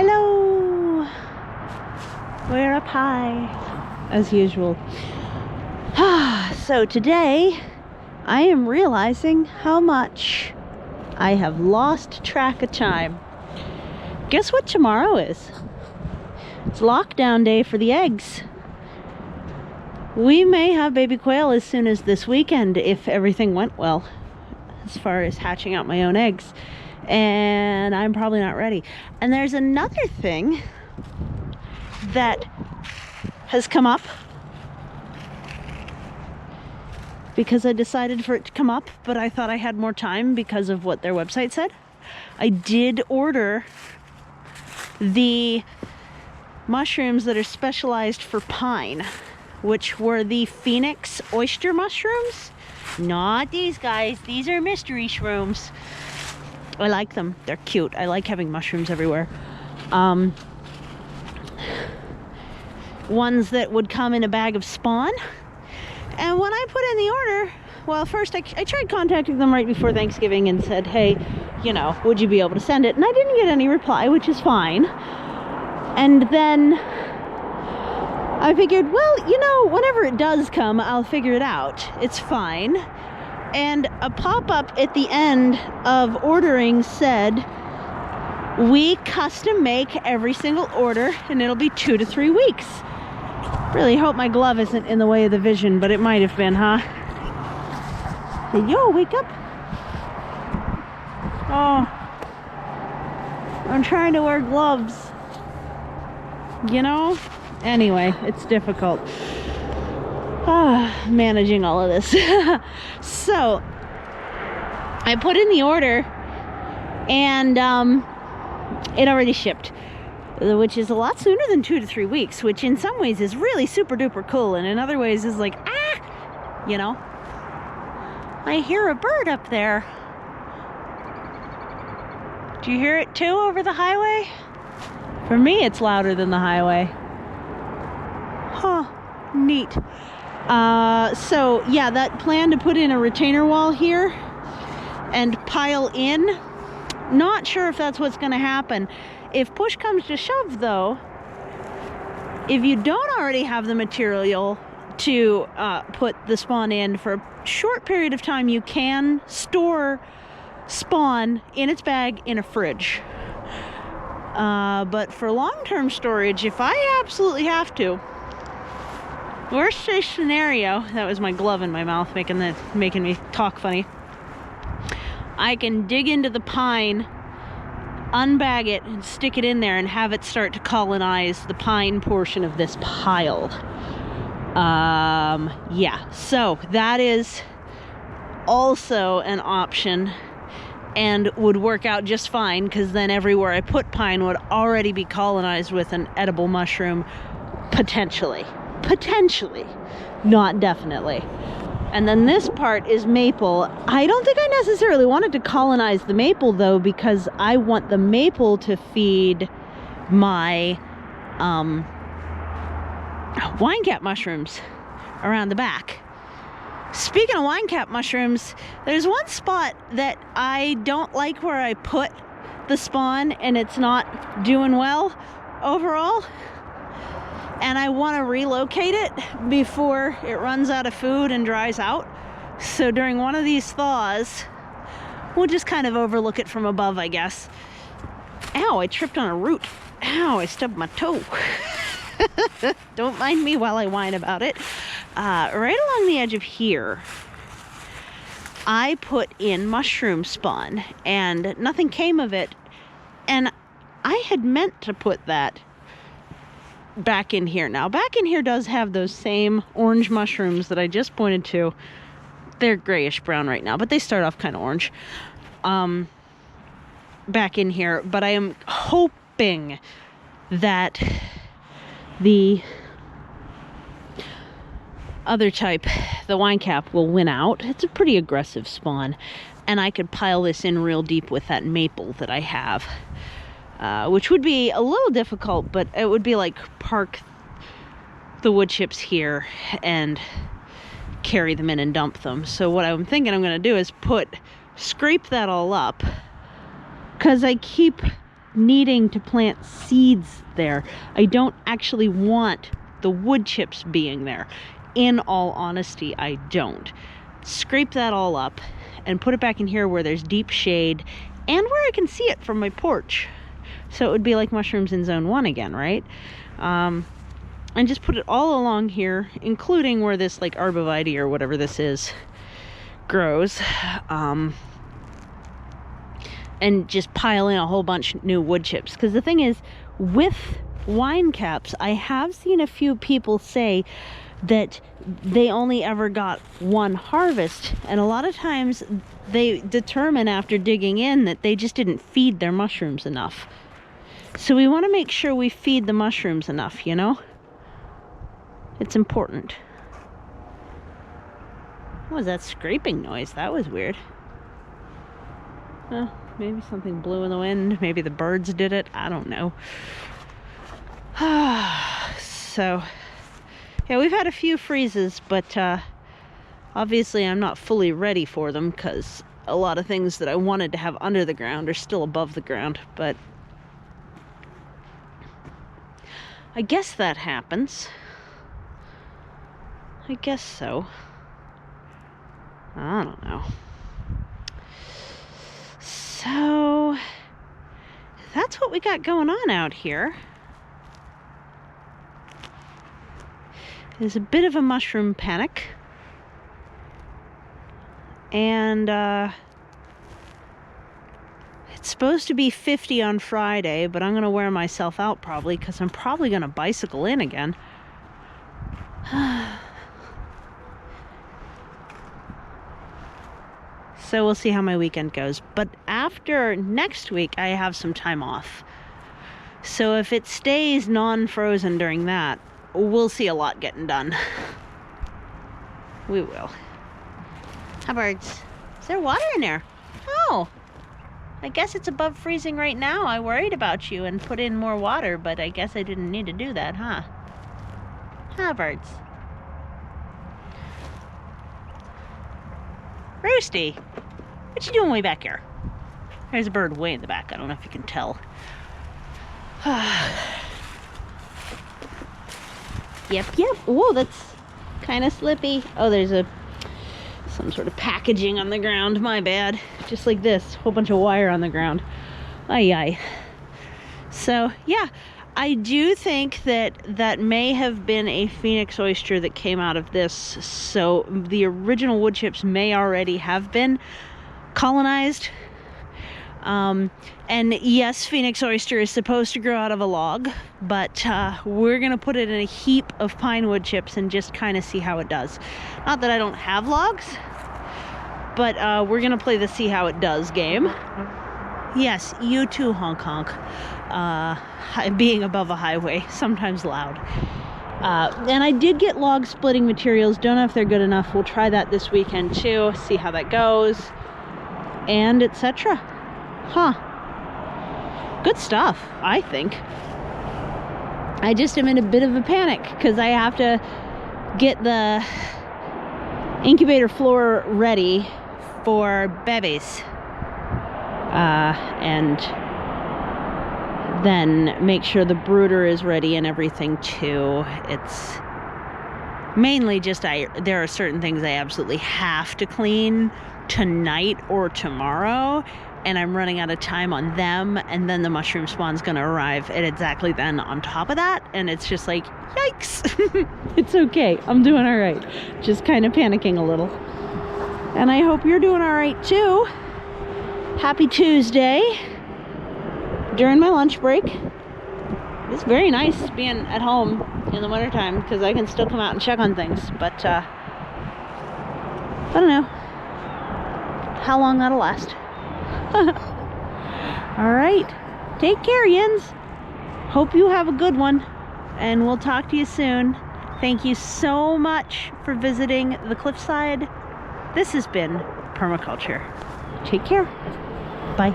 Hello! We're up high, as usual. So today, I am realizing how much I have lost track of time. Guess what tomorrow is? It's lockdown day for the eggs. We may have baby quail as soon as this weekend if everything went well, as far as hatching out my own eggs. And I'm probably not ready. And there's another thing that has come up because I decided for it to come up, but I thought I had more time because of what their website said. I did order the mushrooms that are specialized for pine, which were the Phoenix oyster mushrooms. Not these guys. These are mystery shrooms. I like them. They're cute. I like having mushrooms everywhere. Ones that would come in a bag of spawn. And when I put in the order, well, first I tried contacting them right before Thanksgiving and said, hey, you know, would you be able to send it? And I didn't get any reply, which is fine. And then I figured, well, you know, whenever it does come, I'll figure it out. It's fine. And a pop-up at the end of ordering said, we custom make every single order and it'll be 2 to 3 weeks. Really hope my glove isn't in the way of the vision, but it might have been, huh? Hey, yo, wake up. Oh, I'm trying to wear gloves. You know? Anyway, it's difficult. Managing all of this. So I put in the order and it already shipped, which is a lot sooner than 2 to 3 weeks, which in some ways is really super duper cool, and in other ways is like, you know. I hear a bird up there. Do you hear it too over the highway? For me, it's louder than the highway. Huh, neat. So yeah, that plan to put in a retainer wall here and pile in, not sure if that's what's going to happen. If push comes to shove though, if you don't already have the material to put the spawn in for a short period of time, you can store spawn in its bag in a fridge. But for long-term storage, if I absolutely have to, worst case scenario, that was my glove in my mouth making me talk funny. I can dig into the pine, unbag it, and stick it in there and have it start to colonize the pine portion of this pile. Yeah, so that is also an option and would work out just fine, because then everywhere I put pine would already be colonized with an edible mushroom, potentially, not definitely. And then this part is maple. I don't think I necessarily wanted to colonize the maple though, because I want the maple to feed my wine cap mushrooms around the back. Speaking of wine cap mushrooms, there's one spot that I don't like where I put the spawn and it's not doing well overall. And I want to relocate it before it runs out of food and dries out. So during one of these thaws, we'll just kind of overlook it from above, I guess. Ow, I tripped on a root. Ow, I stubbed my toe. Don't mind me while I whine about it. Right along the edge of here, I put in mushroom spawn and nothing came of it. And I had meant to put that back in here. Now, back in here does have those same orange mushrooms that I just pointed to. They're grayish brown right now, but they start off kind of orange. Back in here, but I am hoping that the other type, the wine cap, will win out. It's a pretty aggressive spawn, and I could pile this in real deep with that maple that I have, which would be a little difficult, but it would be like park the wood chips here and carry them in and dump them. So what I'm thinking I'm going to do is scrape that all up, because I keep needing to plant seeds there. I don't actually want the wood chips being there. In all honesty, I don't. Scrape that all up and put it back in here where there's deep shade and where I can see it from my porch. So it would be like mushrooms in zone 1 again, right? And just put it all along here, including where this like arborvitae or whatever this is grows. And just pile in a whole bunch of new wood chips. Because the thing is, with wine caps, I have seen a few people say that they only ever got one harvest, and a lot of times they determine after digging in that they just didn't feed their mushrooms enough. So we want to make sure we feed the mushrooms enough, you know? It's important. What was that scraping noise? That was weird. Maybe something blew in the wind. Maybe the birds did it. I don't know. So, yeah, we've had a few freezes, but obviously I'm not fully ready for them because a lot of things that I wanted to have under the ground are still above the ground. But I guess that happens. I guess so. I don't know. So that's what we got going on out here. There's a bit of a mushroom panic. And it's supposed to be 50 on Friday, but I'm going to wear myself out probably because I'm probably going to bicycle in again. So we'll see how my weekend goes. But after next week, I have some time off. So if it stays non-frozen during that, we'll see a lot getting done. We will. Hi, birds. Is there water in there? Oh, I guess it's above freezing right now. I worried about you and put in more water, but I guess I didn't need to do that, huh? Hi, birds. Roosty, what you doing way back here? There's a bird way in the back. I don't know if you can tell. Yep. Whoa, that's kind of slippy. Oh, there's some sort of packaging on the ground. My bad. Just like this. Whole bunch of wire on the ground. Aye. So, yeah. I do think that may have been a phoenix oyster that came out of this. So the original wood chips may already have been colonized. And yes, phoenix oyster is supposed to grow out of a log, but we're going to put it in a heap of pine wood chips and just kind of see how it does. Not that I don't have logs, but we're going to play the see how it does game. Yes, you too, honk honk. Being above a highway, sometimes loud. And I did get log splitting materials. Don't know if they're good enough. We'll try that this weekend too, see how that goes, and etc. Huh. Good stuff, I think. I just am in a bit of a panic because I have to get the incubator floor ready for babies. And then make sure the brooder is ready and everything too. It's mainly just there are certain things I absolutely have to clean tonight or tomorrow, and I'm running out of time on them, and then the mushroom spawn's gonna arrive at exactly then on top of that, and it's just like, yikes. It's okay, I'm doing all right. Just kind of panicking a little. And I hope you're doing all right too. Happy Tuesday during my lunch break. It's very nice being at home in the wintertime because I can still come out and check on things, but I don't know how long that'll last. All right, take care, Yins. Hope you have a good one, and we'll talk to you soon. Thank you so much for visiting the cliffside. This has been Permaculture. Take care. Bye.